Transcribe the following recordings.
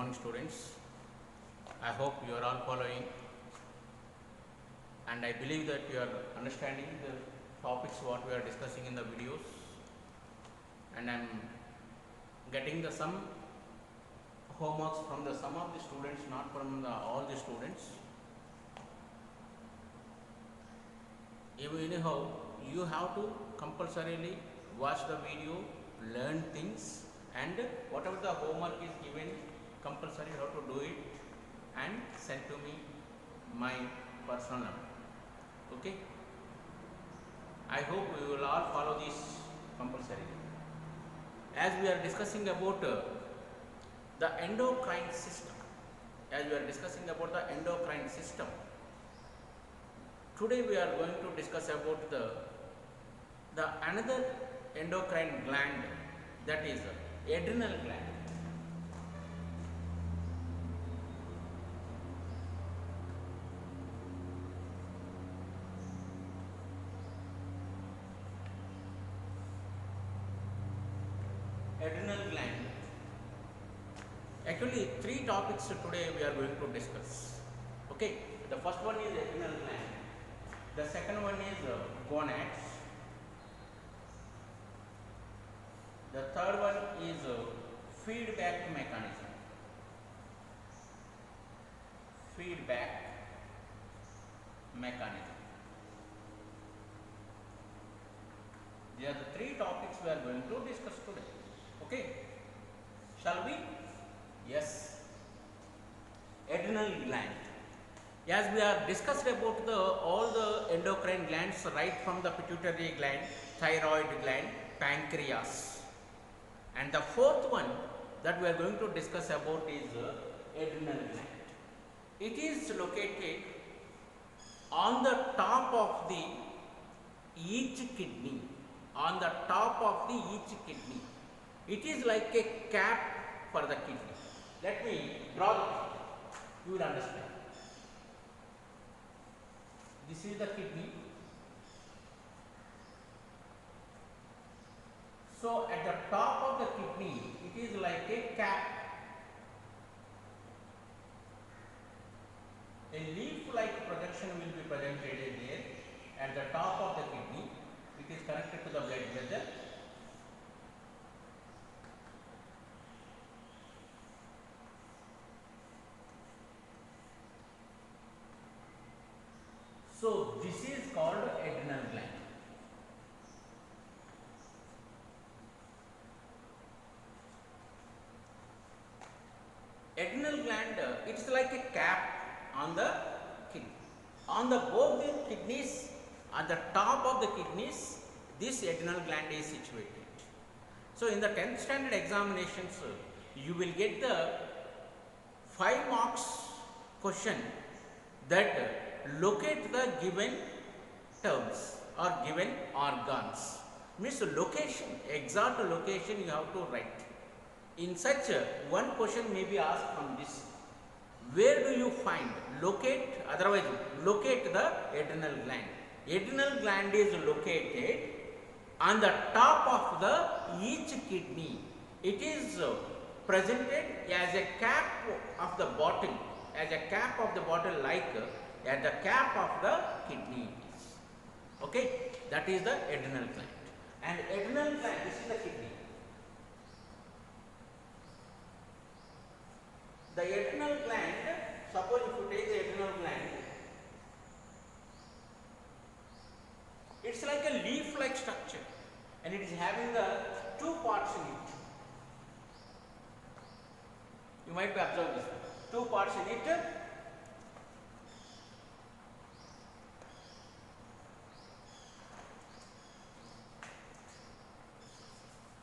morning students. I hope you are all following and I believe that you are understanding the topics what we are discussing in the videos, and I am getting the some homeworks from the some of the students, not from all the students. Anyhow, you have to compulsorily watch the video, learn things, and whatever the homework is given, compulsory how to do it and send to me my personal number. Okay, I hope we will all follow this compulsorily. As we are discussing about the endocrine system, today we are going to discuss about the another endocrine gland, that is adrenal gland. Adrenal gland. Actually, three topics today we are going to discuss. Okay, the first one is adrenal gland. The second one is gonads. The third one is feedback mechanism. Feedback mechanism. These are the three topics we are going to discuss today. Okay, shall we? Yes. Adrenal gland. As we are discussed about all the endocrine glands, right from the pituitary gland, thyroid gland, pancreas, and the fourth one that we are going to discuss about is adrenal gland. It is located on the top of the each kidney. On the top of the each kidney. It is like a cap for the kidney. Let me draw the picture. You will understand. This is the kidney. So at the top of the kidney, it is like a cap. A leaf-like projection will be presented there at the top of the kidney. It is connected to the blood vessel. So this is called adrenal gland. Adrenal gland, it is like a cap on the kidney. On the both the kidneys, at the top of the kidneys, this adrenal gland is situated. So in the 10th standard examinations, you will get the 5 marks question that locate the given terms or given organs. Means location, exact location you have to write. In such one question may be asked from this. Where do you find? Locate, otherwise locate the adrenal gland. Adrenal gland is located on the top of the each kidney. It is presented as a cap of the bottle, like at the cap of the kidney. Okay, that is the adrenal gland. And adrenal gland, this is the kidney. The adrenal gland, suppose if you take the adrenal gland, it's like a leaf-like structure and it is having the 2 parts in it. You might be observed this. 2 parts in it.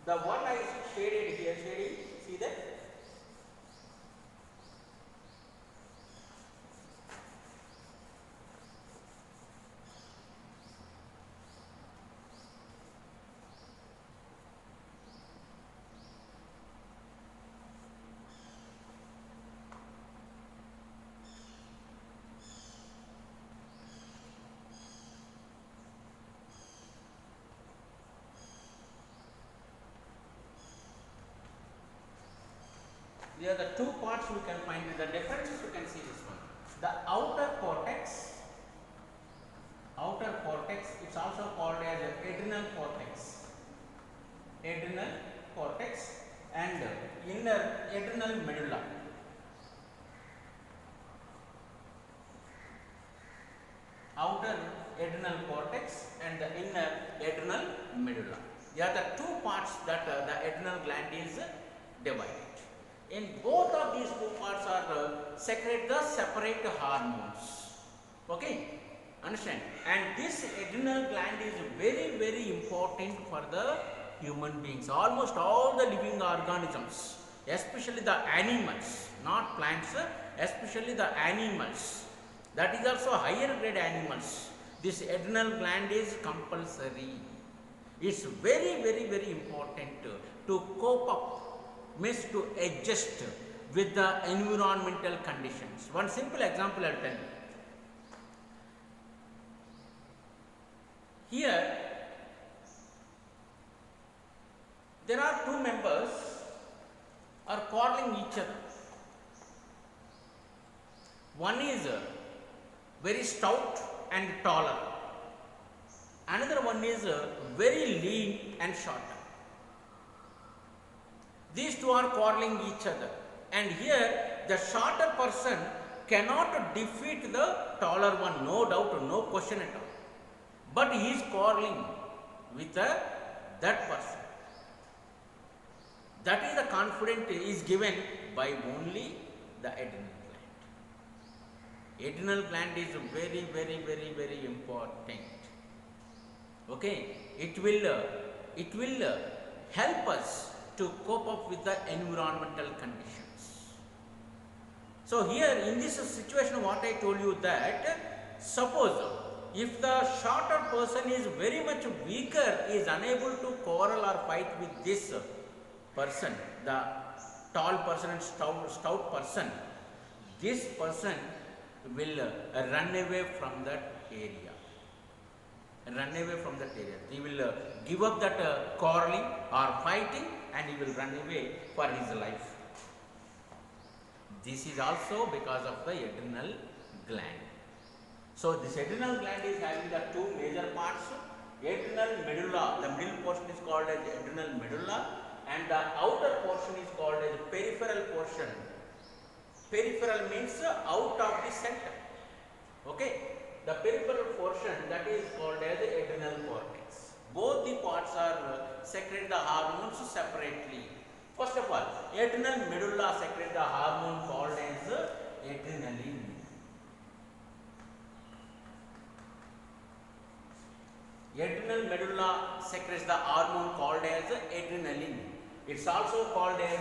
The one I shaded here, see that? These are the two parts we can find. The differences you can see this one. The outer cortex, it's also called as adrenal cortex, and inner adrenal medulla. Outer adrenal cortex and the inner adrenal medulla. They are the two parts that the adrenal gland is divided. In both of these two parts are secrete the separate hormones. Okay, understand? And this adrenal gland is very, very important for the human beings. Almost all the living organisms, especially the animals, not plants, especially the animals. That is also higher grade animals. This adrenal gland is compulsory. It's very, very, very important to cope up, means to adjust with the environmental conditions. One simple example I will tell you. Here, there are two members are quarreling each other. One is very stout and taller. Another one is very lean and short. These two are quarreling each other, and here the shorter person cannot defeat the taller one, no doubt, no question at all. But he is quarreling with that person. That is the confidence is given by only the adrenal gland. Adrenal gland is very, very, very, very important. Okay, it will help us to cope up with the environmental conditions. So here in this situation, what I told you that suppose if the shorter person is very much weaker, is unable to quarrel or fight with this person, the tall person and stout person, this person will run away from that area. He will give up that quarreling or fighting, and he will run away for his life. This is also because of the adrenal gland. So this adrenal gland is having the two major parts. Adrenal medulla, the middle portion is called as adrenal medulla, and the outer portion is called as peripheral portion. Peripheral means out of the center. Okay, the peripheral portion, that is called as the adrenal cortex. Both the parts are secrete the hormones separately. First of all, adrenal medulla secrete the hormone called as adrenaline. Adrenal medulla secretes the hormone called as adrenaline. It's also called as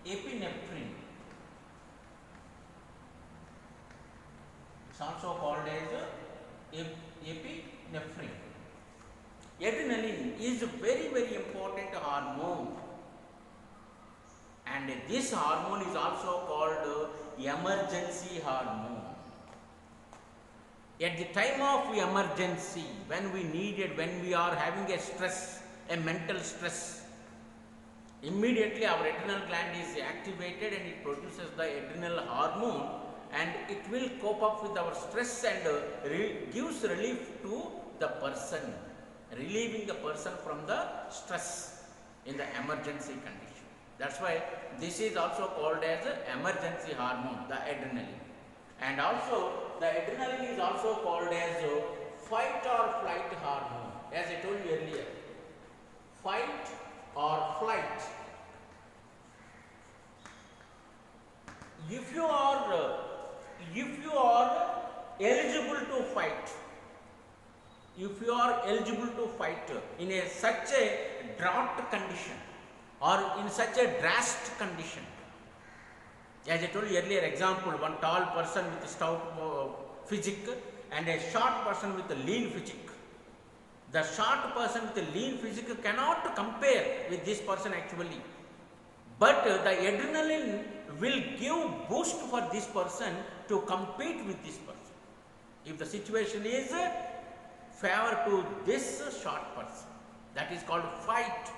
epinephrine. It's also called as epinephrine. Adrenaline is a very, very important hormone, and this hormone is also called emergency hormone. At the time of emergency, when we need it, when we are having a stress, a mental stress, immediately our adrenal gland is activated and it produces the adrenal hormone, and it will cope up with our stress and gives relief to the person, relieving the person from the stress in the emergency condition. That's why this is also called as emergency hormone, the adrenaline. And also the adrenaline is also called as fight or flight hormone. As I told you earlier, fight or flight. If you are eligible to fight, in such a drought condition or in such a drastic condition, as I told you earlier, example, one tall person with a stout physique and a short person with a lean physique. The short person with a lean physique cannot compare with this person actually, but the adrenaline will give boost for this person to compete with this person. If the situation is favor to this short person, that is called fight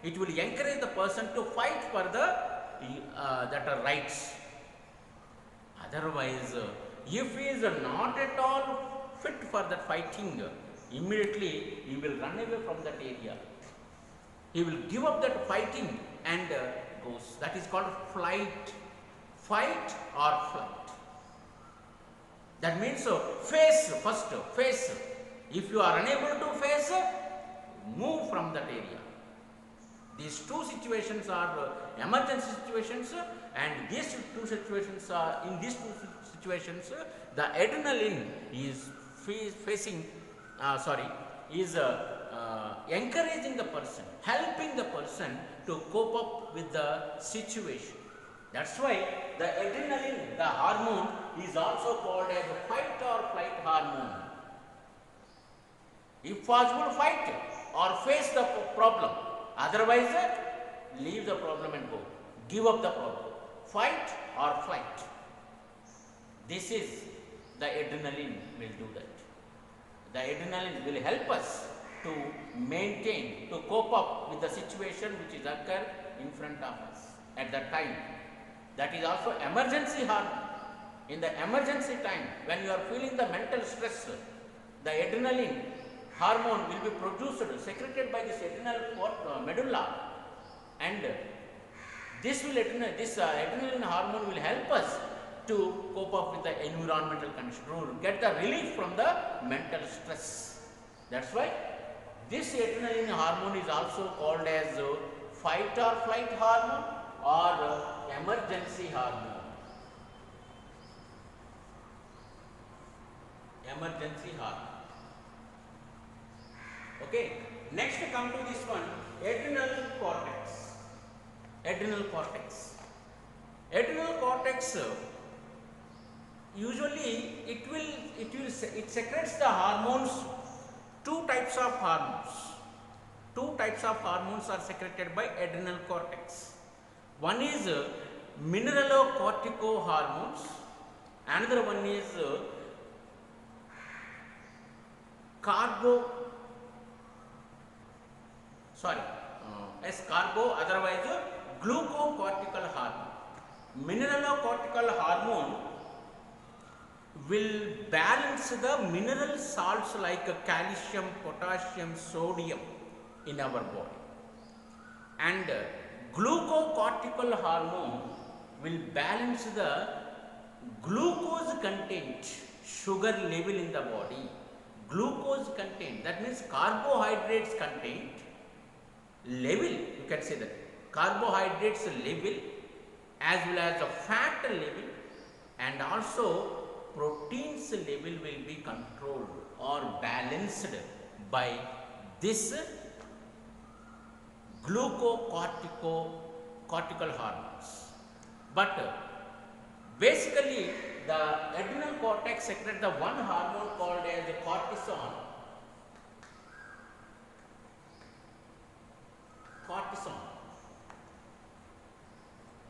It will encourage the person to fight for the that rights. Otherwise, if he is not at all fit for that fighting, immediately he will run away from that area. He will give up that fighting and goes. That is called flight. Fight or flight. That means face first, face. If you are unable to face, move from that area. These two situations are emergency situations, and these two situations are, in these two situations, the adrenaline is encouraging the person, helping the person to cope up with the situation. That's why the adrenaline, the hormone, is also called as a fight or flight hormone. If possible, fight or face the problem. Otherwise, leave the problem and go. Give up the problem. Fight or flight. This is the adrenaline will do that. The adrenaline will help us to maintain, to cope up with the situation which is occur in front of us at that time. That is also emergency hormone. In the emergency time, when you are feeling the mental stress, the adrenaline hormone will be produced, secreted by this adrenal medulla, and this adrenaline hormone will help us to cope up with the environmental condition, get the relief from the mental stress. That's why this adrenaline hormone is also called as fight or flight hormone or emergency hormone. Emergency hormone. Okay. Next, come to this one, adrenal cortex. Adrenal cortex. Adrenal cortex. Usually, it secretes the hormones. Two types of hormones. Two types of hormones are secreted by adrenal cortex. One is mineralocorticohormones. Another one is otherwise glucocortical hormone. Mineralocortical hormone will balance the mineral salts like calcium, potassium, sodium in our body, and glucocortical hormone will balance the glucose content, sugar level in the body. Glucose content, that means carbohydrates content level, you can say that carbohydrates level as well as the fat level and also proteins level will be controlled or balanced by this glucocortical hormones. But basically the adrenal cortex secretes the one hormone called as cortisol.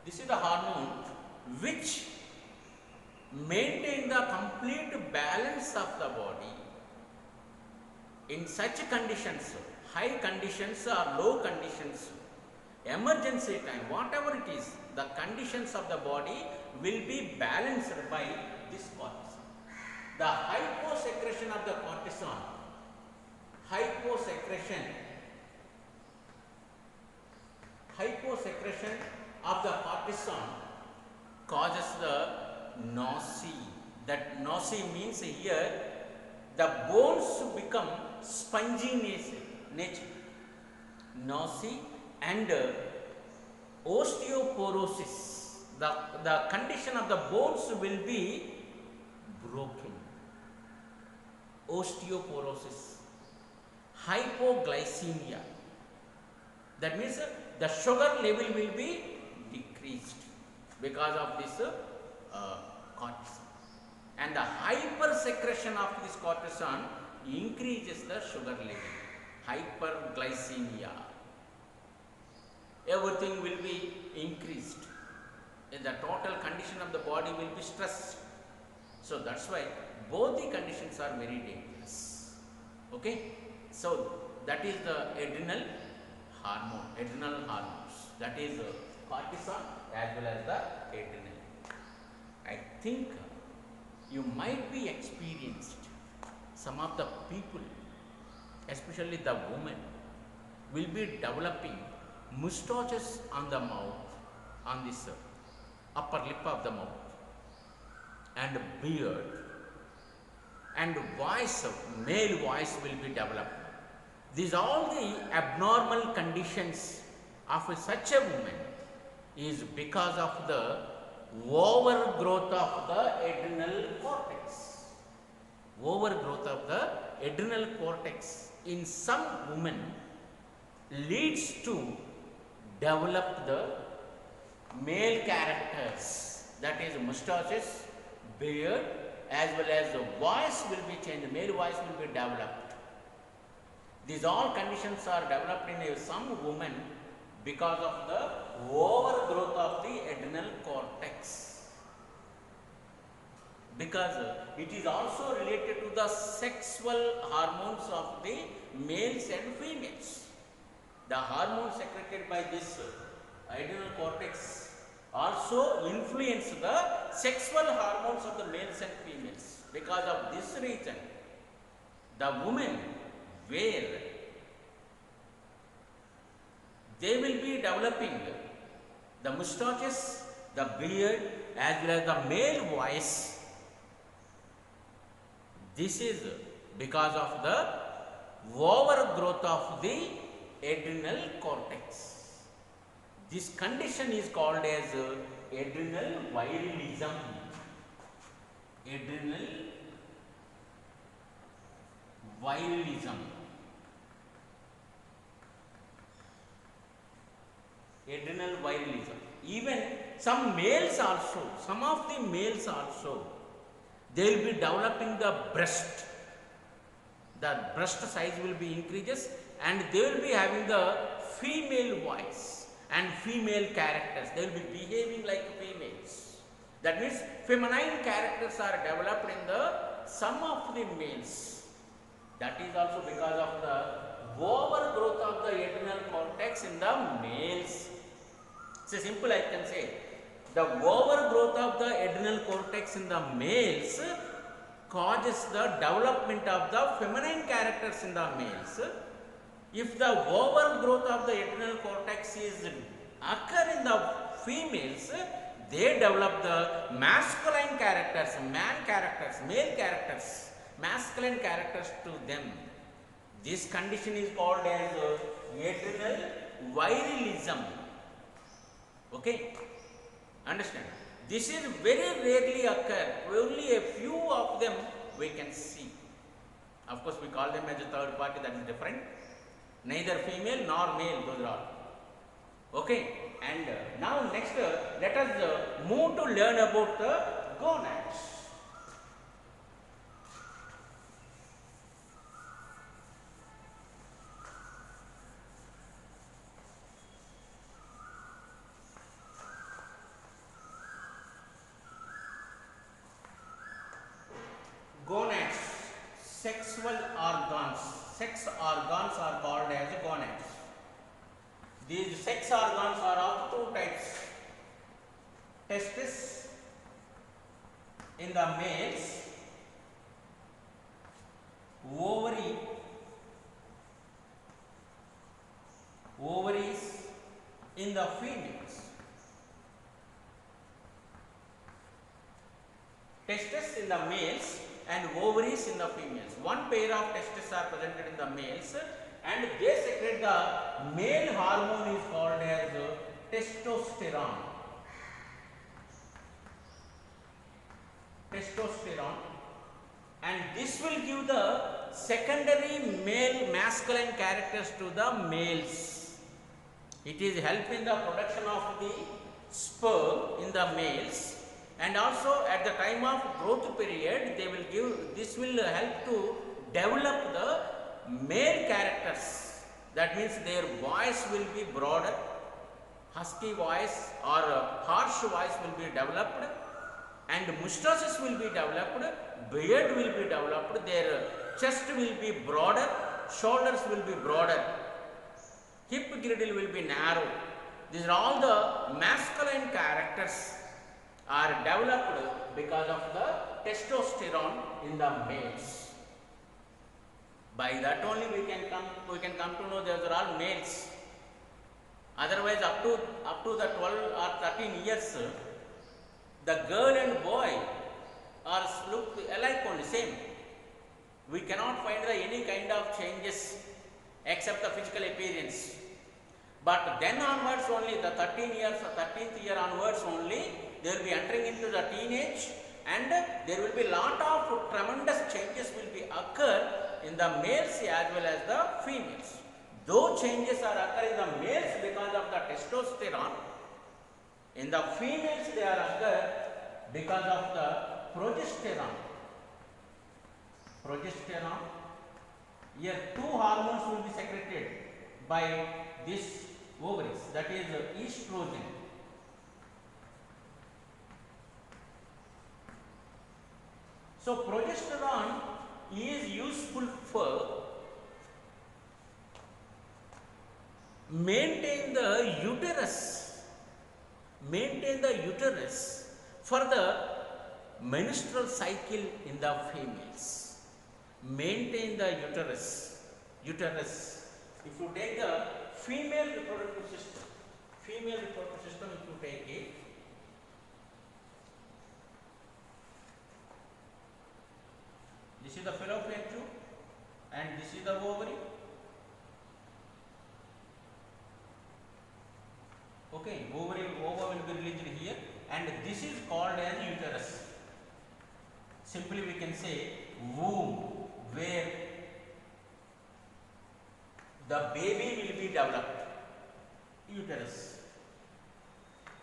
This is the hormone which maintain the complete balance of the body in such conditions, high conditions or low conditions, emergency time, whatever it is, the conditions of the body will be balanced by this cortisol. The hyposecretion of the cortisol, hyposecretion of the cortisol causes the nausea. That nausea means here the bones become spongy nature. Nausea and osteoporosis. The condition of the bones will be broken. Osteoporosis. Hypoglycemia. That means the sugar level will be decreased because of this cortisol. And the hypersecretion of this cortisol increases the sugar level. Hyperglycemia. Everything will be increased. The total condition of the body will be stressed. So that's why both the conditions are very dangerous. Okay. So that is the adrenal hormone, adrenal hormones, that is cortisol as well as the adrenal. I think you might be experienced, some of the people, especially the women, will be developing mustaches on the mouth, on this upper lip of the mouth, and beard, and voice, male voice will be developed. These all the abnormal conditions of such a woman is because of the overgrowth of the adrenal cortex. Overgrowth of the adrenal cortex in some women leads to develop the male characters, that is mustaches, beard, as well as the voice will be changed, male voice will be developed. These all conditions are developed in some women because of the overgrowth of the adrenal cortex. Because it is also related to the sexual hormones of the males and females. The hormones secreted by this adrenal cortex also influence the sexual hormones of the males and females. Because of this reason, the women where they will be developing the mustaches, the beard, as well as the male voice. This is because of the overgrowth of the adrenal cortex. This condition is called as adrenal virilism. Adrenal virilism. Adrenal virilism. Even some males also, some of the males also, they will be developing the breast. The breast size will be increases, and they will be having the female voice and female characters. They will be behaving like females. That means feminine characters are developed in the some of the males. That is also because of the overgrowth of the adrenal cortex in the males. So simple I can say, the overgrowth of the adrenal cortex in the males causes the development of the feminine characters in the males. If the overgrowth of the adrenal cortex is occur in the females, they develop the masculine characters, man characters, male characters, masculine characters to them. This condition is called as adrenal virilism. Okay, understand? This is very rarely occur. Only a few of them we can see. Of course, we call them as a third party. That is different. Neither female nor male. Those are all. Okay. And now next, let us move to learn about the gonads. Gonads, sexual organs. Sex organs are called as gonads. These sex organs are of two types. Testis in the males, ovaries in the females. Testes in the males and ovaries in the females. One pair of testes are presented in the males, and they secrete the male hormone is called as testosterone. Testosterone, and this will give the secondary male masculine characters to the males. It is helping the production of the sperm in the males. And also at the time of growth period, they will give, this will help to develop the male characters. That means their voice will be broader, husky voice or harsh voice will be developed, and mustaches will be developed, beard will be developed, their chest will be broader, shoulders will be broader. hip girdle will be narrow. These are all the masculine characters are developed because of the testosterone in the males. By that only we can come to know those are all males. Otherwise, up to the 12 or 13 years, the girl and boy are look alike only, same. We cannot find any kind of changes except the physical appearance. But then onwards only, the 13th year onwards only, they will be entering into the teenage, and there will be lot of tremendous changes will be occur in the males as well as the females. Though changes are occurring in the males because of the testosterone, in the females they are occur because of the progesterone. Here two hormones will be secreted by this ovaries, that is estrogen. So progesterone is useful for maintain the uterus for the menstrual cycle in the females. Maintain the uterus. If you take the female reproductive system, if you take it, this is the fallopian tube and this is the ovary. Okay, ova will be released here, and this is called as uterus. Simply we can say womb, where the baby will be developed. Uterus.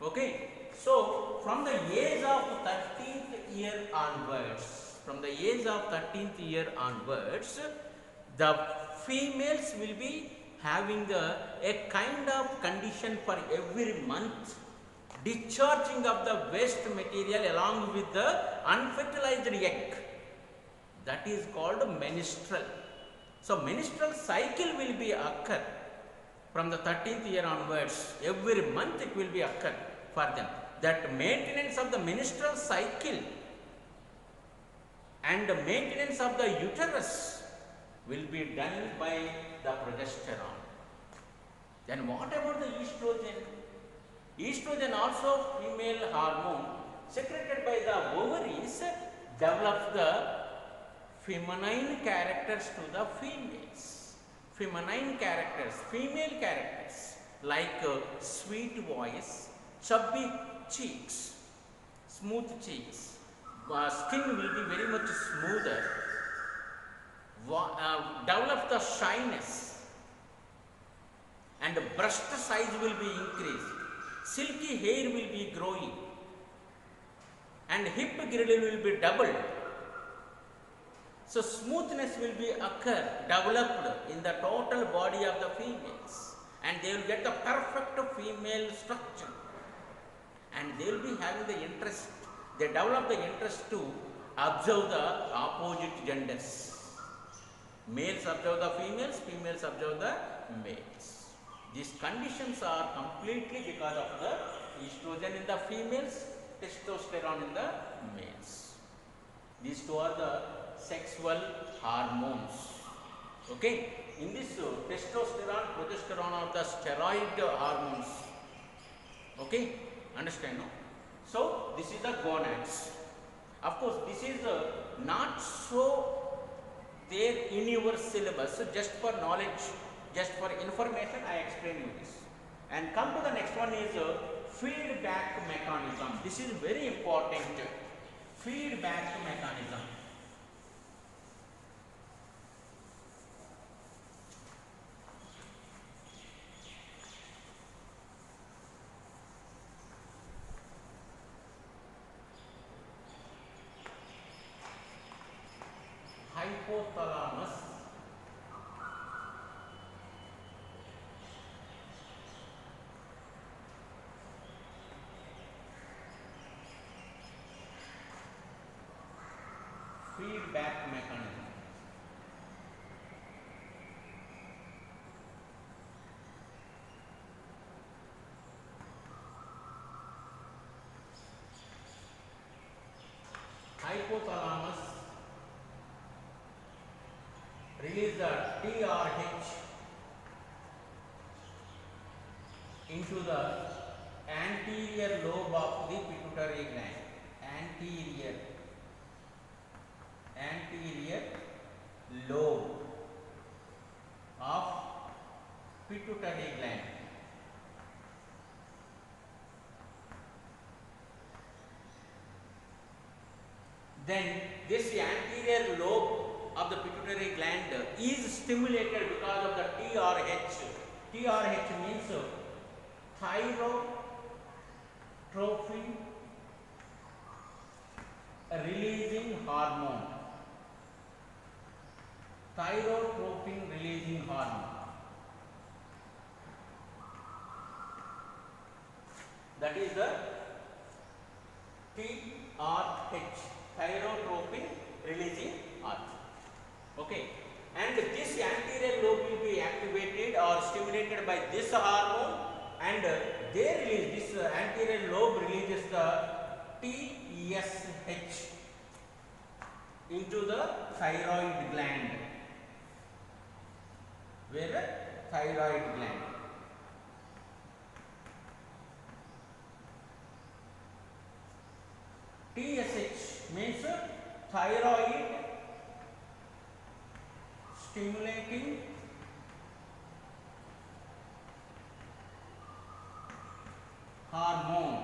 Okay, so from the age of 13th year onwards, the females will be having a kind of condition for every month, discharging of the waste material along with the unfertilized egg. That is called menstrual. So menstrual cycle will be occur from the 13th year onwards. Every month it will be occur for them. That maintenance of the menstrual cycle and the maintenance of the uterus will be done by the progesterone. Then what about the estrogen? Estrogen, also female hormone secreted by the ovaries, develops the feminine characters to the females. Female characters like sweet voice, chubby cheeks, smooth cheeks, skin will be very much smoother, develop the shyness, and breast size will be increased, silky hair will be growing, and hip girdle will be doubled. So smoothness will be developed in the total body of the females, and they will get the perfect female structure, and they will be having the interest. They develop the interest to observe the opposite genders. Males observe the females, females observe the males. These conditions are completely because of the estrogen in the females, testosterone in the males. These two are the sexual hormones. Okay, in this testosterone, progesterone are the steroid hormones. Okay, understand, no? So this is the gonads. Of course, this is not so there in your syllabus. So just for knowledge, just for information, I explain you this. And come to the next one is feedback mechanism. This is very important. Feedback mechanism. Hypothalamus, feedback mechanism. hypothalamus release the TRH into the anterior lobe of the pituitary gland. Anterior lobe of pituitary gland. Then this anterior lobe of the pituitary gland is stimulated because of the TRH. TRH means thyrotropin releasing hormone. Thyrotropin releasing hormone. That is the TRH, thyrotropin releasing hormone. Okay, and this anterior lobe will be activated or stimulated by this hormone, and they release, this anterior lobe releases the TSH into the thyroid gland. Where? Thyroid gland. TSH means thyroid stimulating hormone.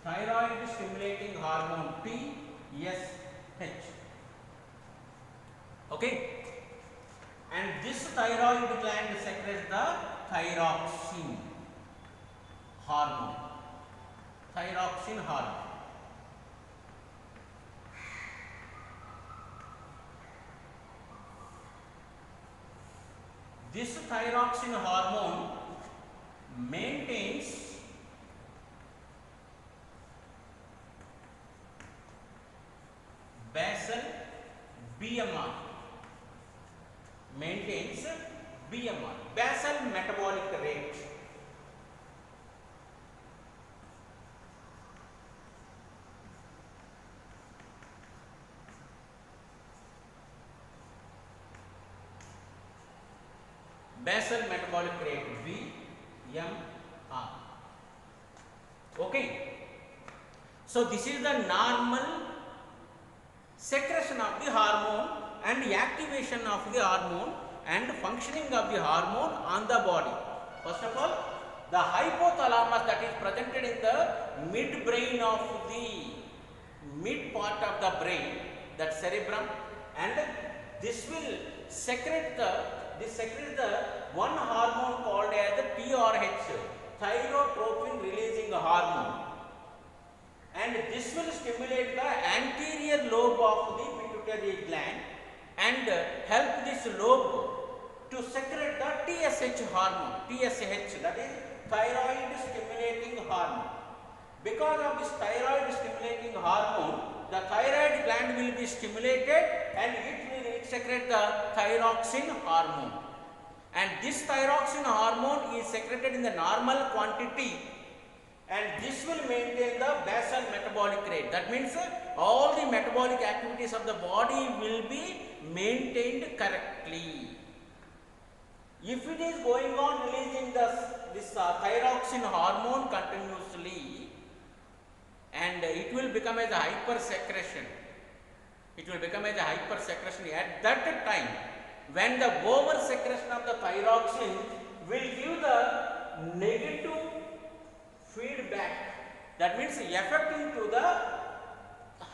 Thyroid stimulating hormone, TSH. Okay, and this thyroid gland secretes the thyroxine hormone. Thyroxine hormone. This thyroxine hormone maintains basal BMR. Maintains BMR, basal metabolic rate. Basal metabolic rate, BMR. Okay, so this is the normal secretion of the hormone and the activation of the hormone and functioning of the hormone on the body. First of all, the hypothalamus that is presented in the midbrain of the mid part of the brain, that cerebrum, and this will secrete the one hormone called as the TRH, thyrotropin releasing hormone, and this will stimulate the anterior lobe of the pituitary gland and help this lobe to secrete the TSH hormone. TSH, that is thyroid stimulating hormone. Because of this thyroid stimulating hormone, the thyroid gland will be stimulated and it will secrete the thyroxine hormone. And this thyroxine hormone is secreted in the normal quantity, and this will maintain the basal metabolic rate. That means all the metabolic activities of the body will be maintained correctly. If it is going on releasing this thyroxine hormone continuously, and it will become as a hypersecretion. It will become as a hypersecretion. At that time, when the oversecretion of the thyroxine will give the negative feedback, that means affecting to the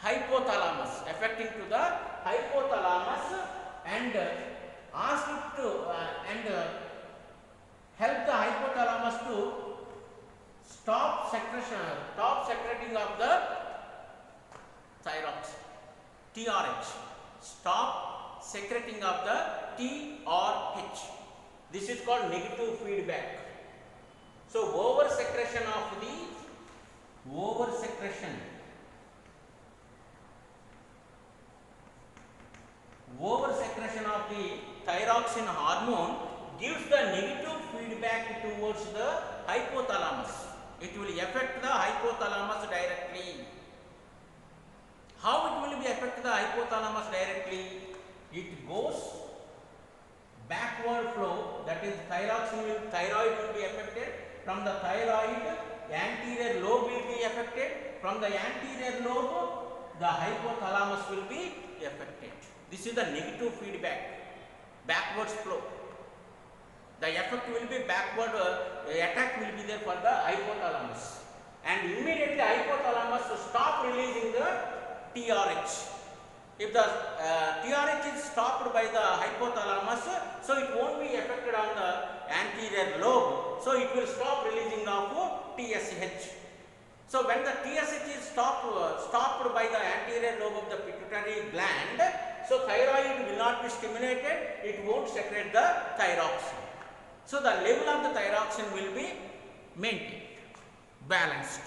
hypothalamus, and ask it to help the hypothalamus to stop secreting of the thyroxine, TRH, stop secreting of the TRH. This is called negative feedback. So oversecretion of the thyroxine hormone gives the negative feedback towards the hypothalamus. It will affect the hypothalamus directly. How it will be affect the hypothalamus directly? It goes backward flow, that is thyroid will be affected. From the thyroid, anterior lobe will be affected. From the anterior lobe, the hypothalamus will be affected. This is the negative feedback, backwards flow. The effect will be backward, attack will be there for the hypothalamus, and immediately hypothalamus will stop releasing the TRH. If the TRH is stopped by the hypothalamus, so it won't be affected on the anterior lobe, so it will stop releasing of TSH. So when the TSH is stopped by the anterior lobe of the pituitary gland, so thyroid will not be stimulated, it won't secrete the thyroxine. So the level of the thyroxine will be maintained, balanced.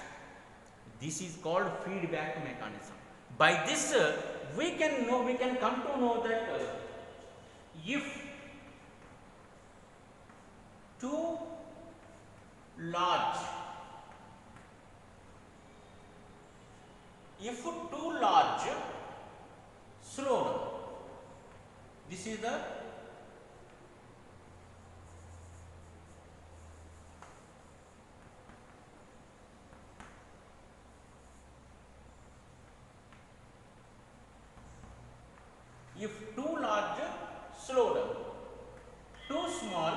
This is called feedback mechanism. By this we can come to know that if too large slow down. This is the if too large, slow down. Too small,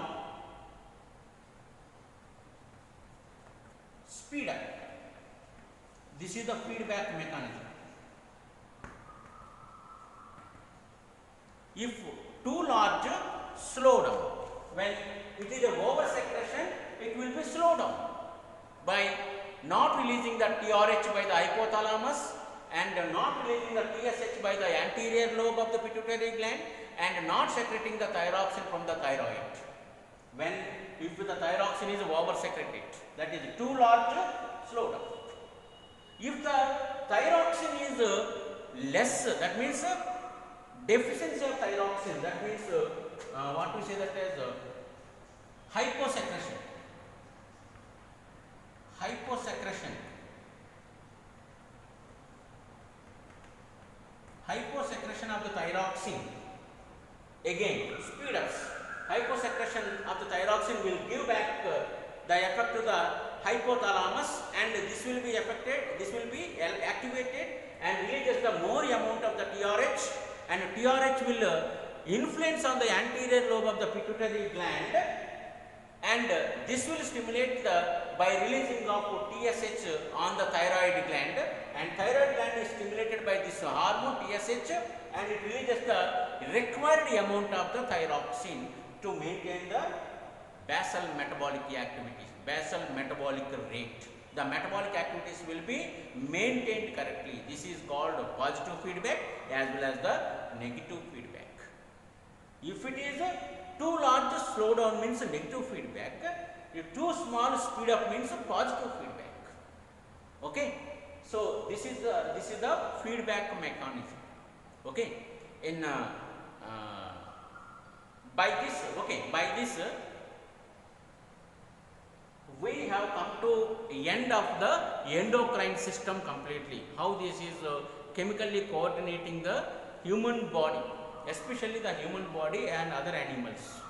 speed up. This is the feedback mechanism. If too large, slow down. When it is a over secretion, it will be slowed down by not releasing the TRH by the hypothalamus, and not releasing the TSH by the anterior lobe of the pituitary gland, and not secreting the thyroxine from the thyroid. If the thyroxine is over secreted, that is too large, slow down. If the thyroxine is less, that means deficiency of thyroxine, that means what we say that as hyposecretion. Hyposecretion of the thyroxine, again speed ups. Hyposecretion of the thyroxine will give back the effect to the hypothalamus, and this will be affected, this will be activated and releases the more amount of the TRH, and TRH will influence on the anterior lobe of the pituitary gland, and this will stimulate by releasing of TSH on the thyroid gland, and thyroid gland is stimulated by this hormone TSH, and it releases the required amount of the thyroxine to maintain the basal metabolic activities, basal metabolic rate. The metabolic activities will be maintained correctly. This is called positive feedback as well as the negative feedback. If it is too large, slow down means negative feedback. If too small, speed up means positive feedback. Okay. So this is the feedback mechanism. Okay. By this we have come to end of the endocrine system completely. How this is chemically coordinating the human body, especially the human body and other animals.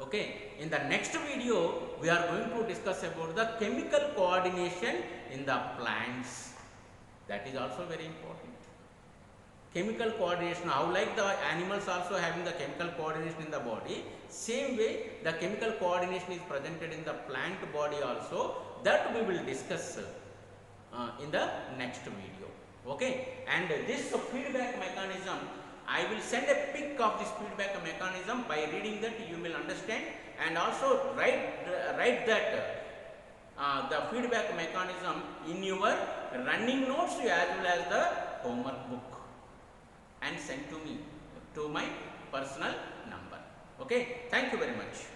Okay. In the next video, we are going to discuss about the chemical coordination in the plants. That is also very important. Chemical coordination, how like the animals also having the chemical coordination in the body, same way the chemical coordination is presented in the plant body also. That we will discuss in the next video. Okay. And this feedback mechanism, I will send a pic of this feedback mechanism. By reading that you will understand, and also write that the feedback mechanism in your running notes as well as the homework book, and send to me to my personal number. Okay. Thank you very much.